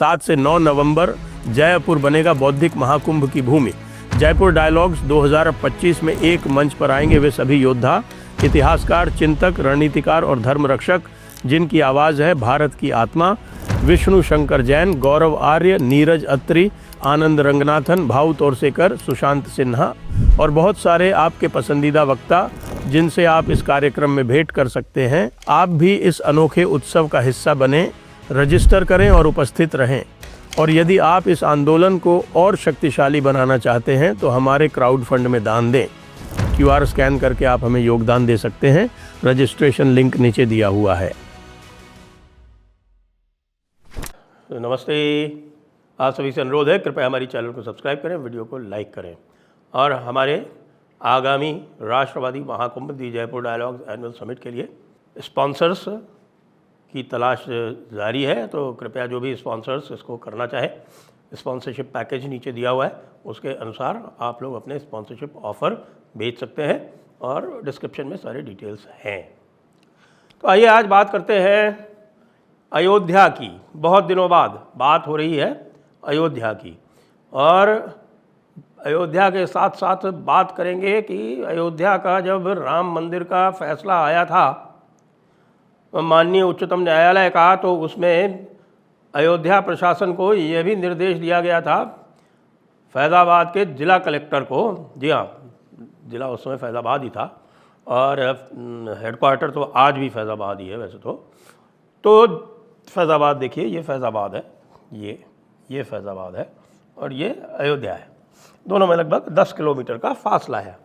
7 से 9 नवंबर जयपुर बनेगा बौद्धिक महाकुंभ की भूमि। जयपुर डायलॉग्स 2025 में एक मंच पर आएंगे वे सभी योद्धा, इतिहासकार, चिंतक, रणनीतिकार और धर्म रक्षक जिनकी आवाज़ है भारत की आत्मा। विष्णु शंकर जैन, गौरव आर्य, नीरज अत्री, आनंद रंगनाथन, भाऊ तोरसेकर, सुशांत सिन्हा और बहुत सारे आपके पसंदीदा वक्ता जिनसे आप इस कार्यक्रम में भेंट कर सकते हैं। आप भी इस अनोखे उत्सव का हिस्सा बने, रजिस्टर करें और उपस्थित रहें। और यदि आप इस आंदोलन को और शक्तिशाली बनाना चाहते हैं तो हमारे क्राउड फंड में दान दें। QR स्कैन करके आप हमें योगदान दे सकते हैं। रजिस्ट्रेशन लिंक नीचे दिया हुआ है। तो नमस्ते, आप सभी से अनुरोध है कृपया हमारी चैनल को सब्सक्राइब करें, वीडियो को लाइक करें और हमारे आगामी राष्ट्रवादी महाकुंभ दी जयपुर डायलॉग्स एनुअल समिट के लिए स्पॉन्सर्स की तलाश जारी है। तो कृपया जो भी स्पॉन्सर्स इसको करना चाहे, स्पॉन्सरशिप पैकेज नीचे दिया हुआ है, उसके अनुसार आप लोग अपने स्पॉन्सरशिप ऑफ़र भेज सकते हैं और डिस्क्रिप्शन में सारे डिटेल्स हैं। तो आइए आज बात करते हैं अयोध्या की। बहुत दिनों बाद बात हो रही है अयोध्या की और अयोध्या के साथ साथ बात करेंगे कि अयोध्या का जब राम मंदिर का फैसला आया था माननीय उच्चतम न्यायालय का, तो उसमें अयोध्या प्रशासन को यह भी निर्देश दिया गया था फैज़ाबाद के जिला कलेक्टर को। जी हाँ, जिला उस समय फैज़ाबाद ही था और हेडक्वार्टर तो आज भी फैज़ाबाद ही है वैसे तो फैज़ाबाद देखिए, ये फैज़ाबाद है, ये फैज़ाबाद है और ये अयोध्या है। दोनों में लगभग 10 किलोमीटर का फासला है।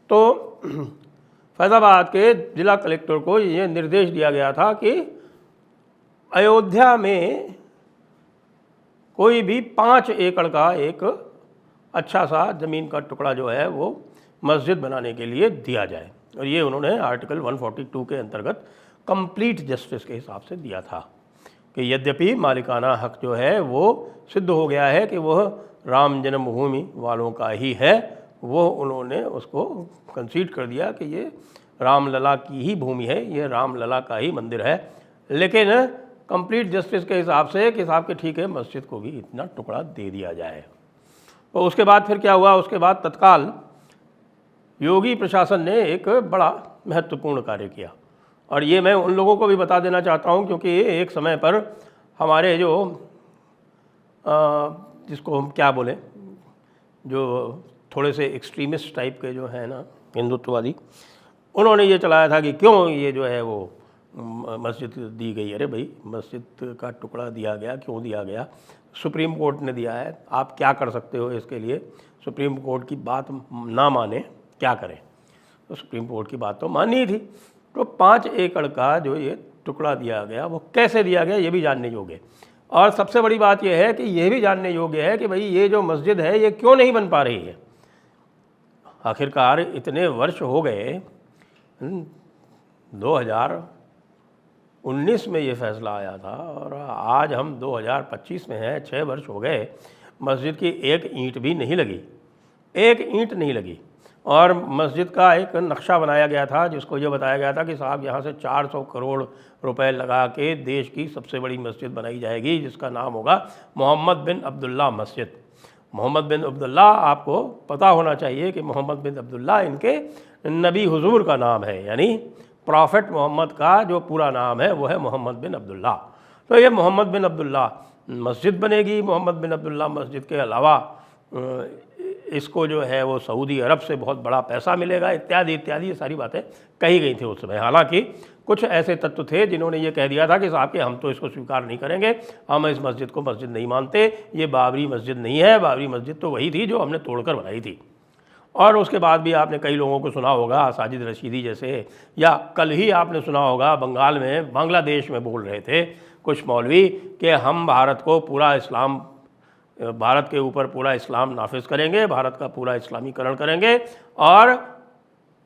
तो फैज़ाबाद के जिला कलेक्टर को ये निर्देश दिया गया था कि अयोध्या में कोई भी 5 एकड़ का एक अच्छा सा ज़मीन का टुकड़ा जो है वो मस्जिद बनाने के लिए दिया जाए। और ये उन्होंने आर्टिकल 142 के अंतर्गत कंप्लीट जस्टिस के हिसाब से दिया था कि यद्यपि मालिकाना हक जो है वो सिद्ध हो गया है कि वह राम जन्मभूमि वालों का ही है, वो उन्होंने उसको कंसीड कर दिया कि ये रामलला की ही भूमि है, ये रामलला का ही मंदिर है। लेकिन कंप्लीट जस्टिस के हिसाब से कि साहब के ठीक है, मस्जिद को भी इतना टुकड़ा दे दिया जाए। तो उसके बाद फिर क्या हुआ, उसके बाद तत्काल योगी प्रशासन ने एक बड़ा महत्वपूर्ण कार्य किया और ये मैं उन लोगों को भी बता देना चाहता हूँ क्योंकि एक समय पर हमारे जो जिसको हम क्या बोलें, जो थोड़े से एक्सट्रीमिस्ट टाइप के जो है ना हिंदुत्ववादी, उन्होंने ये चलाया था कि क्यों ये जो है वो मस्जिद दी गई। अरे भाई, मस्जिद का टुकड़ा दिया गया, क्यों दिया गया? सुप्रीम कोर्ट ने दिया है, आप क्या कर सकते हो इसके लिए? सुप्रीम कोर्ट की बात ना माने क्या करें? तो सुप्रीम कोर्ट की बात तो माननी थी। तो 5 एकड़ का जो ये टुकड़ा दिया गया वो कैसे दिया गया ये भी जानने योग्य है। और सबसे बड़ी बात यह है कि यह भी जानने योग्य है कि भाई ये जो मस्जिद है ये क्यों नहीं बन पा रही है। आखिरकार इतने वर्ष हो गए, 2019 में ये फैसला आया था और आज हम 2025 में हैं, 6 वर्ष हो गए, मस्जिद की एक ईंट भी नहीं लगी, एक ईंट नहीं लगी। और मस्जिद का एक नक्शा बनाया गया था जिसको ये बताया गया था कि साहब यहाँ से 400 करोड़ रुपए लगा के देश की सबसे बड़ी मस्जिद बनाई जाएगी जिसका नाम होगा मोहम्मद बिन अब्दुल्ला मस्जिद। मोहम्मद बिन अब्दुल्ला, आपको पता होना चाहिए कि मोहम्मद बिन अब्दुल्ला इनके नबी हुजूर का नाम है, यानी प्रॉफिट मोहम्मद का जो पूरा नाम है वो है मोहम्मद बिन अब्दुल्ला। तो ये मोहम्मद बिन अब्दुल्ला मस्जिद बनेगी। मोहम्मद बिन अब्दुल्ला मस्जिद के अलावा इसको जो है वो सऊदी अरब से बहुत बड़ा पैसा मिलेगा, इत्यादि इत्यादि ये सारी बातें कही गई थी उस समय। हालांकि कुछ ऐसे तत्व थे जिन्होंने ये कह दिया था कि साहब कि हम तो इसको स्वीकार नहीं करेंगे, हम इस मस्जिद को मस्जिद नहीं मानते, ये बाबरी मस्जिद नहीं है, बाबरी मस्जिद तो वही थी जो हमने तोड़कर बनाई थी। और उसके बाद भी आपने कई लोगों को सुना होगा, साजिद रशीदी जैसे, या कल ही आपने सुना होगा बंगाल में, बांग्लादेश में बोल रहे थे कुछ मौलवी कि हम भारत को पूरा इस्लाम, भारत के ऊपर पूरा इस्लाम नाफिज करेंगे, भारत का पूरा इस्लामीकरण करेंगे और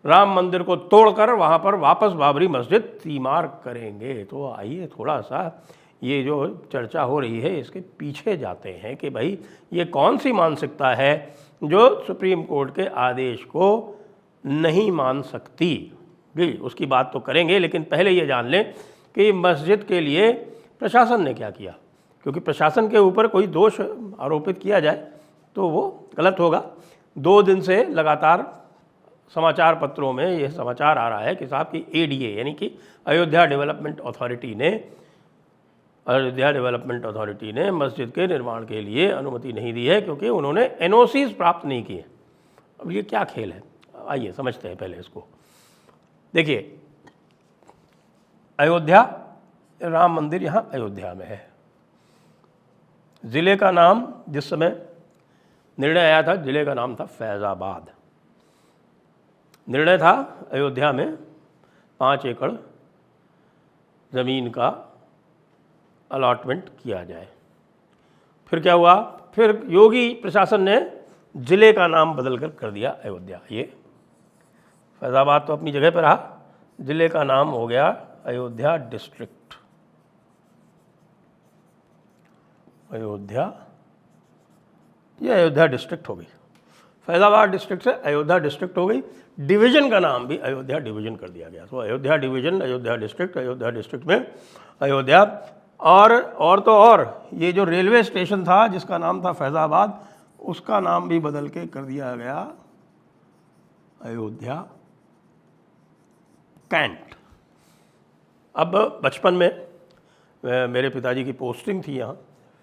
राम मंदिर को तोड़कर वहाँ पर वापस बाबरी मस्जिद तीमार करेंगे। तो आइए थोड़ा सा ये जो चर्चा हो रही है इसके पीछे जाते हैं कि भाई ये कौन सी मानसिकता है जो सुप्रीम कोर्ट के आदेश को नहीं मान सकती। जी, उसकी बात तो करेंगे, लेकिन पहले ये जान लें कि मस्जिद के लिए प्रशासन ने क्या किया, क्योंकि प्रशासन के ऊपर कोई दोष आरोपित किया जाए तो वो गलत होगा। 2 दिन से लगातार समाचार पत्रों में यह समाचार आ रहा है कि साहब की ADA यानी कि अयोध्या डेवलपमेंट अथॉरिटी ने मस्जिद के निर्माण के लिए अनुमति नहीं दी है क्योंकि उन्होंने NOCs प्राप्त नहीं किए। अब ये क्या खेल है, आइए समझते हैं पहले इसको। देखिए, अयोध्या, राम मंदिर यहाँ अयोध्या में है। ज़िले का नाम, जिस समय निर्णय आया था, ज़िले का नाम था फैज़ाबाद। निर्णय था अयोध्या में 5 एकड़ ज़मीन का अलॉटमेंट किया जाए। फिर क्या हुआ, फिर योगी प्रशासन ने ज़िले का नाम बदल कर दिया अयोध्या। ये फैज़ाबाद तो अपनी जगह पर रहा, ज़िले का नाम हो गया अयोध्या डिस्ट्रिक्ट। ये अयोध्या डिस्ट्रिक्ट हो गई। फैज़ाबाद डिस्ट्रिक्ट से अयोध्या डिस्ट्रिक्ट हो गई। डिवीज़न का नाम भी अयोध्या डिवीज़न कर दिया गया। तो अयोध्या डिवीज़न, अयोध्या डिस्ट्रिक्ट में अयोध्या। और तो और ये जो रेलवे स्टेशन था जिसका नाम था फैज़ाबाद, उसका नाम भी बदल के कर दिया गया अयोध्या कैंट। अब बचपन में मेरे पिताजी की पोस्टिंग थी यहाँ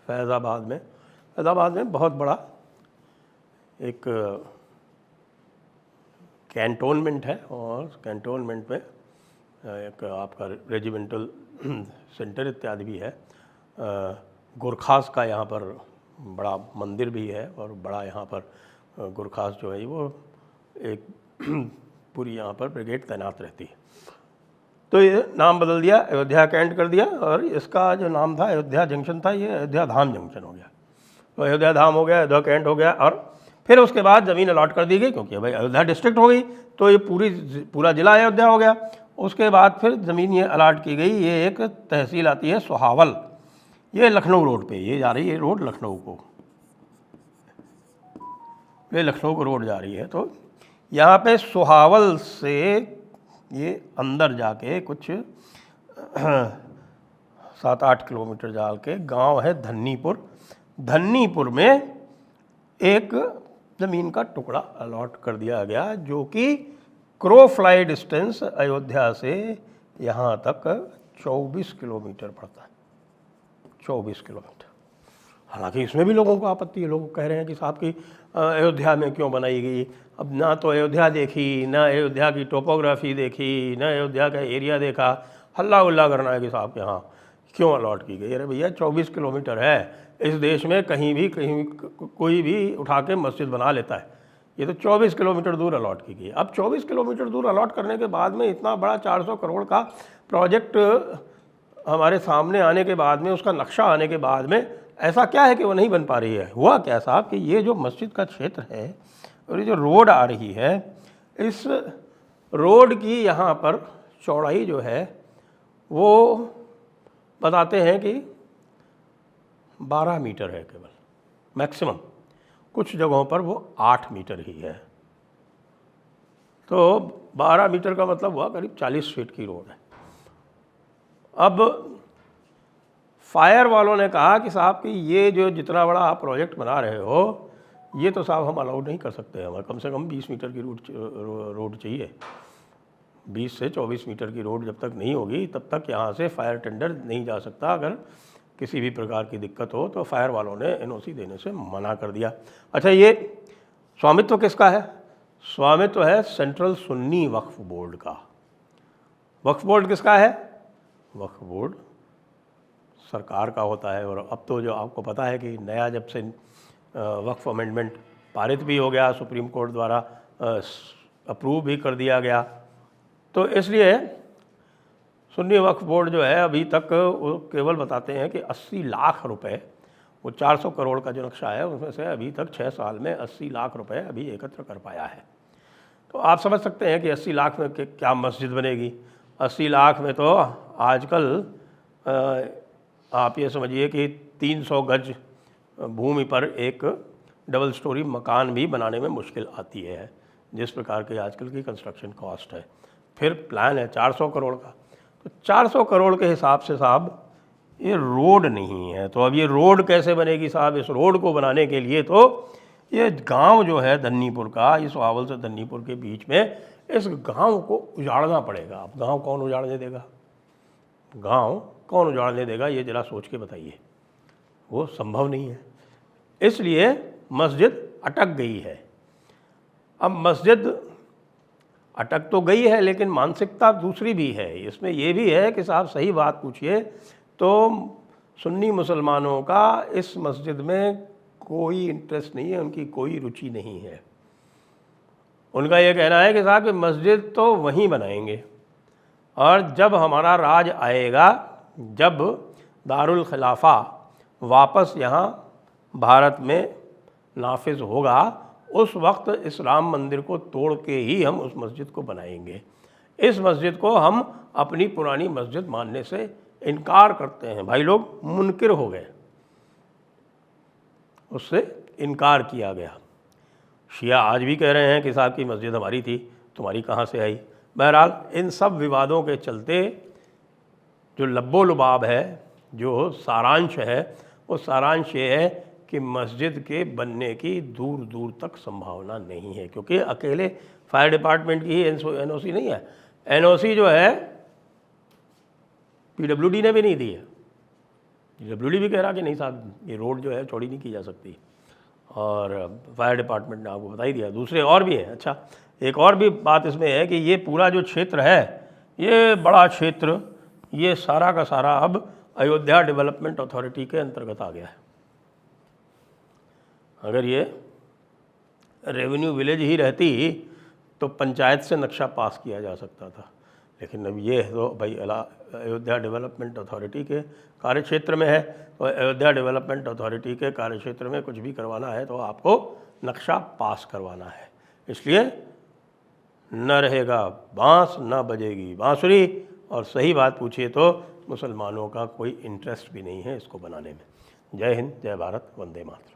फैज़ाबाद में बहुत बड़ा एक कैंटोनमेंट है और कैंटोनमेंट में एक आपका रेजिमेंटल सेंटर इत्यादि भी है। गुरखास का यहाँ पर बड़ा मंदिर भी है और बड़ा यहाँ पर गुरखास जो है वो एक पूरी यहाँ पर ब्रिगेड तैनात रहती है। तो ये नाम बदल दिया, अयोध्या कैंट कर दिया और इसका जो नाम था अयोध्या जंक्शन था, ये अयोध्या धाम जंक्शन हो गया। तो अयोध्या धाम हो गया, अयोध्या कैंट हो गया। और फिर उसके बाद ज़मीन अलॉट कर दी गई क्योंकि भाई अयोध्या डिस्ट्रिक्ट हो गई तो ये पूरा ज़िला अयोध्या हो गया। उसके बाद फिर ज़मीन ये अलॉट की गई। ये एक तहसील आती है सोहावल, ये लखनऊ रोड पे ये जा रही है रोड, लखनऊ को रोड जा रही है। तो यहाँ पे सोहावल से ये अंदर जाके कुछ 7-8 किलोमीटर जाके गांव है धन्नीपुर में एक ज़मीन का टुकड़ा अलॉट कर दिया गया जो कि क्रो फ्लाई डिस्टेंस अयोध्या से यहाँ तक 24 किलोमीटर पड़ता है। 24 किलोमीटर। हालांकि इसमें भी लोगों को आपत्ति है। लोग कह रहे हैं कि साहब की अयोध्या में क्यों बनाई गई। अब ना तो अयोध्या देखी, ना अयोध्या की टोपोग्राफी देखी, ना अयोध्या का एरिया देखा, हल्ला गुल्ला करना है कि साहब यहाँ क्यों अलॉट की गई। अरे भैया 24 किलोमीटर है, इस देश में कहीं भी कोई भी उठा के मस्जिद बना लेता है। ये तो 24 किलोमीटर दूर अलॉट की गई। अब 24 किलोमीटर दूर अलॉट करने के बाद में इतना बड़ा 400 करोड़ का प्रोजेक्ट हमारे सामने आने के बाद में, उसका नक्शा आने के बाद में ऐसा क्या है कि वो नहीं बन पा रही है। हुआ क्या साहब कि ये जो मस्जिद का क्षेत्र है और ये जो रोड आ रही है, इस रोड की यहाँ पर चौड़ाई जो है वो बताते हैं कि 12 मीटर है केवल मैक्सिमम। कुछ जगहों पर वो 8 मीटर ही है। तो 12 मीटर का मतलब हुआ करीब 40 फीट की रोड है। अब फायर वालों ने कहा कि साहब कि ये जो जितना बड़ा आप प्रोजेक्ट बना रहे हो, ये तो साहब हम अलाउड नहीं कर सकते। हमें कम से कम 20 मीटर की रोड चाहिए। 20 से 24 मीटर की रोड जब तक नहीं होगी तब तक यहाँ से फायर टेंडर नहीं जा सकता। अगर किसी भी प्रकार की दिक्कत हो तो फायर वालों ने NOC देने से मना कर दिया। अच्छा, ये स्वामित्व किसका है? स्वामित्व है सेंट्रल सुन्नी वक्फ बोर्ड का। वक्फ बोर्ड किसका है? वक्फ बोर्ड सरकार का होता है। और अब तो जो आपको पता है कि नया जब से वक्फ अमेंडमेंट पारित भी हो गया, सुप्रीम कोर्ट द्वारा अप्रूव भी कर दिया गया, तो इसलिए सुन्नी वक्फ बोर्ड जो है अभी तक वो केवल बताते हैं कि 80 लाख रुपए, वो 400 करोड़ का जो नक्शा है उसमें से अभी तक 6 साल में 80 लाख रुपए अभी एकत्र कर पाया है। तो आप समझ सकते हैं कि 80 लाख में क्या मस्जिद बनेगी। 80 लाख में तो आजकल आप ये समझिए कि 300 गज भूमि पर एक डबल स्टोरी मकान भी बनाने में मुश्किल आती है, जिस प्रकार के आजकल की कंस्ट्रक्शन कॉस्ट है। फिर प्लान है 400 करोड़ का। तो 400 करोड़ के हिसाब से साहब ये रोड नहीं है। तो अब ये रोड कैसे बनेगी साहब? इस रोड को बनाने के लिए तो ये गांव जो है धन्नीपुर का, इस आंवल से धन्नीपुर के बीच में, इस गांव को उजाड़ना पड़ेगा। अब गांव कौन उजाड़ने देगा? गांव कौन उजाड़ने देगा? ये जरा सोच के बताइए। वो संभव नहीं है। इसलिए मस्जिद अटक गई है। अब मस्जिद अटक तो गई है, लेकिन मानसिकता दूसरी भी है। इसमें ये भी है कि साहब सही बात पूछिए तो सुन्नी मुसलमानों का इस मस्जिद में कोई इंटरेस्ट नहीं है, उनकी कोई रुचि नहीं है। उनका ये कहना है कि साहब कि मस्जिद तो वहीं बनाएंगे, और जब हमारा राज आएगा, जब दारुल खिलाफा वापस यहाँ भारत में नाफिज होगा, उस वक्त इस राम मंदिर को तोड़ के ही हम उस मस्जिद को बनाएंगे। इस मस्जिद को हम अपनी पुरानी मस्जिद मानने से इनकार करते हैं। भाई लोग मुनकिर हो गए, उससे इनकार किया गया। शिया आज भी कह रहे हैं कि साहब की मस्जिद हमारी थी, तुम्हारी कहाँ से आई। बहरहाल इन सब विवादों के चलते जो लब्बो लुबाब है, जो सारांश है, वो सारांश ये है कि मस्जिद के बनने की दूर दूर तक संभावना नहीं है, क्योंकि अकेले फायर डिपार्टमेंट की ही एनओसी नहीं है। एनओसी जो है पीडब्ल्यूडी ने भी नहीं दी है। पीडब्ल्यूडी भी कह रहा कि नहीं साहब ये रोड जो है चौड़ी नहीं की जा सकती, और फायर डिपार्टमेंट ने आपको बता ही दिया। दूसरे और भी हैं। अच्छा, एक और भी बात इसमें है कि ये पूरा जो क्षेत्र है, ये बड़ा क्षेत्र, ये सारा का सारा अब अयोध्या डेवलपमेंट अथॉरिटी के अंतर्गत आ गया है। अगर ये रेवेन्यू विलेज ही रहती तो पंचायत से नक्शा पास किया जा सकता था, लेकिन अब ये तो भाई अयोध्या डेवलपमेंट अथॉरिटी के कार्यक्षेत्र में है। तो अयोध्या डेवलपमेंट अथॉरिटी के कार्यक्षेत्र में कुछ भी करवाना है तो आपको नक्शा पास करवाना है। इसलिए न रहेगा बांस, न बजेगी बांसुरी, और सही बात पूछिए तो मुसलमानों का कोई इंटरेस्ट भी नहीं है इसको बनाने में। जय हिंद, जय भारत, वंदे मातरम।